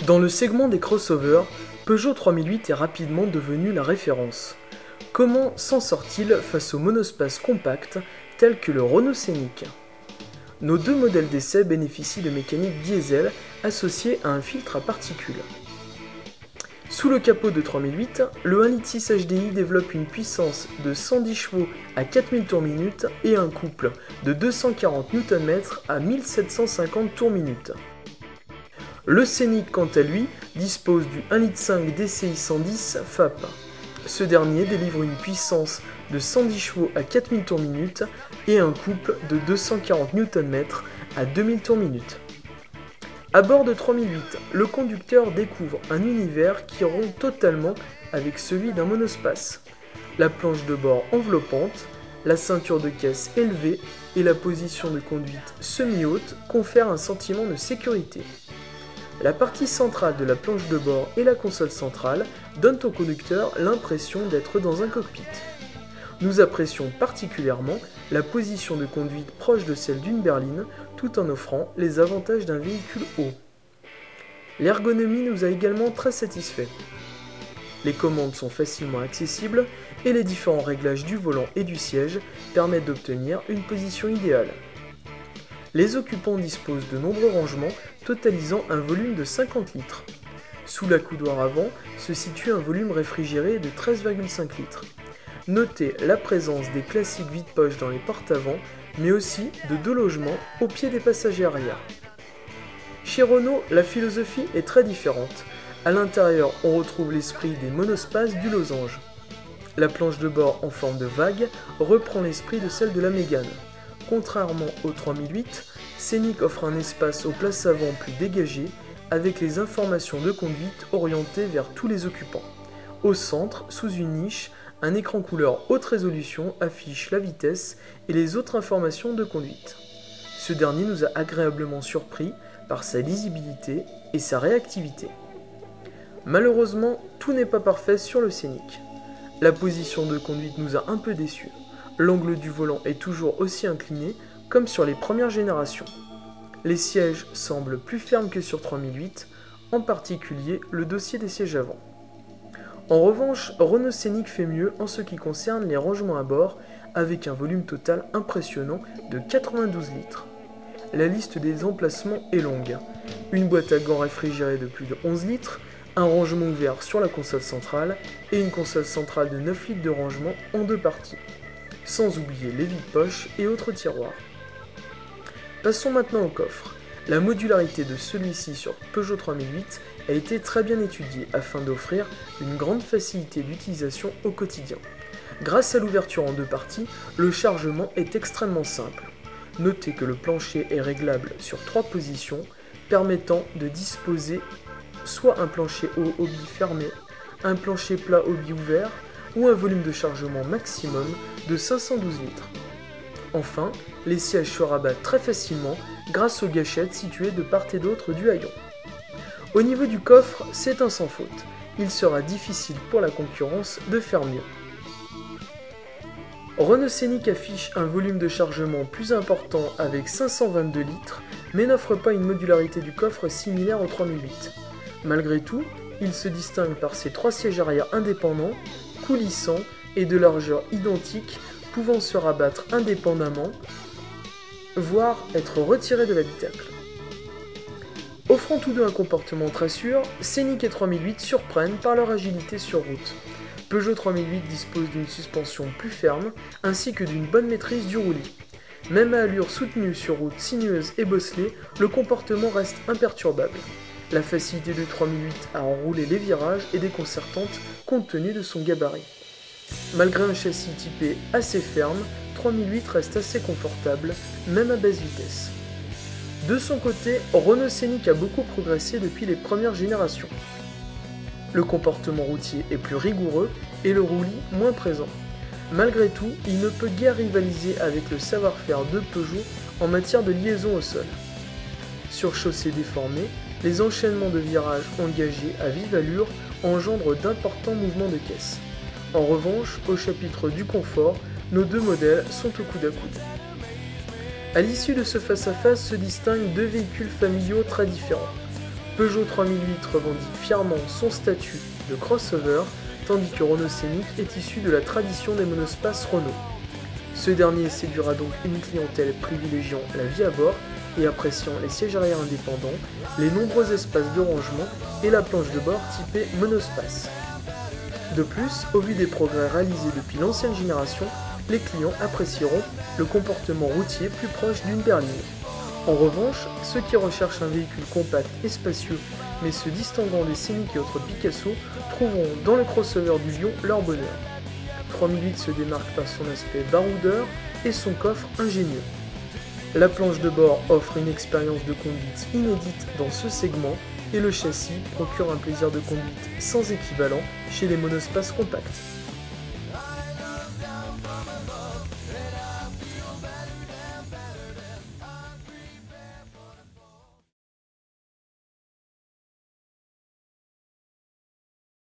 Dans le segment des crossovers, Peugeot 3008 est rapidement devenu la référence. Comment s'en sort-il face aux monospaces compacts tels que le Renault Scénic? Nos deux modèles d'essai bénéficient de mécanique diesel associée à un filtre à particules. Sous le capot de 3008, le 1.6 Litre HDI développe une puissance de 110 chevaux à 4000 tours minute et un couple de 240 Nm à 1750 tours minute. Le Scénic, quant à lui, dispose du 1.5 Litre DCI 110 FAP. Ce dernier délivre une puissance de 110 chevaux à 4000 tours minute et un couple de 240 Nm à 2000 tours minute. À bord de 3008, le conducteur découvre un univers qui rompt totalement avec celui d'un monospace. La planche de bord enveloppante, la ceinture de caisse élevée et la position de conduite semi-haute confèrent un sentiment de sécurité. La partie centrale de la planche de bord et la console centrale donnent au conducteur l'impression d'être dans un cockpit. Nous apprécions particulièrement la position de conduite proche de celle d'une berline, tout en offrant les avantages d'un véhicule haut. L'ergonomie nous a également très satisfaits. Les commandes sont facilement accessibles et les différents réglages du volant et du siège permettent d'obtenir une position idéale. Les occupants disposent de nombreux rangements totalisant un volume de 50 litres. Sous l'accoudoir avant se situe un volume réfrigéré de 13,5 litres. Notez la présence des classiques vide-poche dans les portes avant, mais aussi de deux logements au pied des passagers arrière. Chez Renault, la philosophie est très différente. À l'intérieur, on retrouve l'esprit des monospaces du losange. La planche de bord en forme de vague reprend l'esprit de celle de la Mégane. Contrairement au 3008, Scénic offre un espace aux places avant plus dégagé, avec les informations de conduite orientées vers tous les occupants. Au centre, sous une niche, un écran couleur haute résolution affiche la vitesse et les autres informations de conduite. Ce dernier nous a agréablement surpris par sa lisibilité et sa réactivité. Malheureusement, tout n'est pas parfait sur le Scénic. La position de conduite nous a un peu déçus. L'angle du volant est toujours aussi incliné comme sur les premières générations. Les sièges semblent plus fermes que sur 3008, en particulier le dossier des sièges avant. En revanche, Renault Scénic fait mieux en ce qui concerne les rangements à bord, avec un volume total impressionnant de 92 litres. La liste des emplacements est longue. Une boîte à gants réfrigérée de plus de 11 litres, un rangement ouvert sur la console centrale et une console centrale de 9 litres de rangement en deux parties. Sans oublier les vides-poches et autres tiroirs. Passons maintenant au coffre. La modularité de celui-ci sur Peugeot 3008 a été très bien étudiée afin d'offrir une grande facilité d'utilisation au quotidien. Grâce à l'ouverture en deux parties, le chargement est extrêmement simple. Notez que le plancher est réglable sur 3 positions, permettant de disposer soit un plancher haut au bi fermé, un plancher plat au bi ouvert, ou un volume de chargement maximum de 512 litres. Enfin, les sièges se rabattent très facilement grâce aux gâchettes situées de part et d'autre du haillon. Au niveau du coffre, c'est un sans faute. Il sera difficile pour la concurrence de faire mieux. Renault Scénic affiche un volume de chargement plus important avec 522 litres, mais n'offre pas une modularité du coffre similaire au 3008. Malgré tout, il se distingue par ses 3 sièges arrière indépendants, coulissants et de largeur identique, pouvant se rabattre indépendamment, voire être retirés de l'habitacle. Offrant tous deux un comportement très sûr, Scénic et 3008 surprennent par leur agilité sur route. Peugeot 3008 dispose d'une suspension plus ferme, ainsi que d'une bonne maîtrise du roulis. Même à allure soutenue sur route sinueuse et bosselée, le comportement reste imperturbable. La facilité de 3008 à enrouler les virages est déconcertante compte tenu de son gabarit. Malgré un châssis typé assez ferme, 3008 reste assez confortable, même à basse vitesse. De son côté, Renault Scénic a beaucoup progressé depuis les premières générations. Le comportement routier est plus rigoureux et le roulis moins présent. Malgré tout, il ne peut guère rivaliser avec le savoir-faire de Peugeot en matière de liaison au sol. Sur chaussée déformée, les enchaînements de virages engagés à vive allure engendrent d'importants mouvements de caisse. En revanche, au chapitre du confort, nos deux modèles sont au coude à coude. À l'issue de ce face-à-face se distinguent deux véhicules familiaux très différents. Peugeot 3008 revendique fièrement son statut de crossover, tandis que Renault Scénic est issu de la tradition des monospaces Renault. Ce dernier séduira donc une clientèle privilégiant la vie à bord et appréciant les sièges arrière indépendants, les nombreux espaces de rangement et la planche de bord typée monospace. De plus, au vu des progrès réalisés depuis l'ancienne génération, les clients apprécieront le comportement routier plus proche d'une berline. En revanche, ceux qui recherchent un véhicule compact et spacieux, mais se distinguant des Scénic et autres Picasso, trouveront dans le crossover du Lion leur bonheur. 3008 se démarque par son aspect baroudeur et son coffre ingénieux. La planche de bord offre une expérience de conduite inédite dans ce segment et le châssis procure un plaisir de conduite sans équivalent chez les monospaces compacts.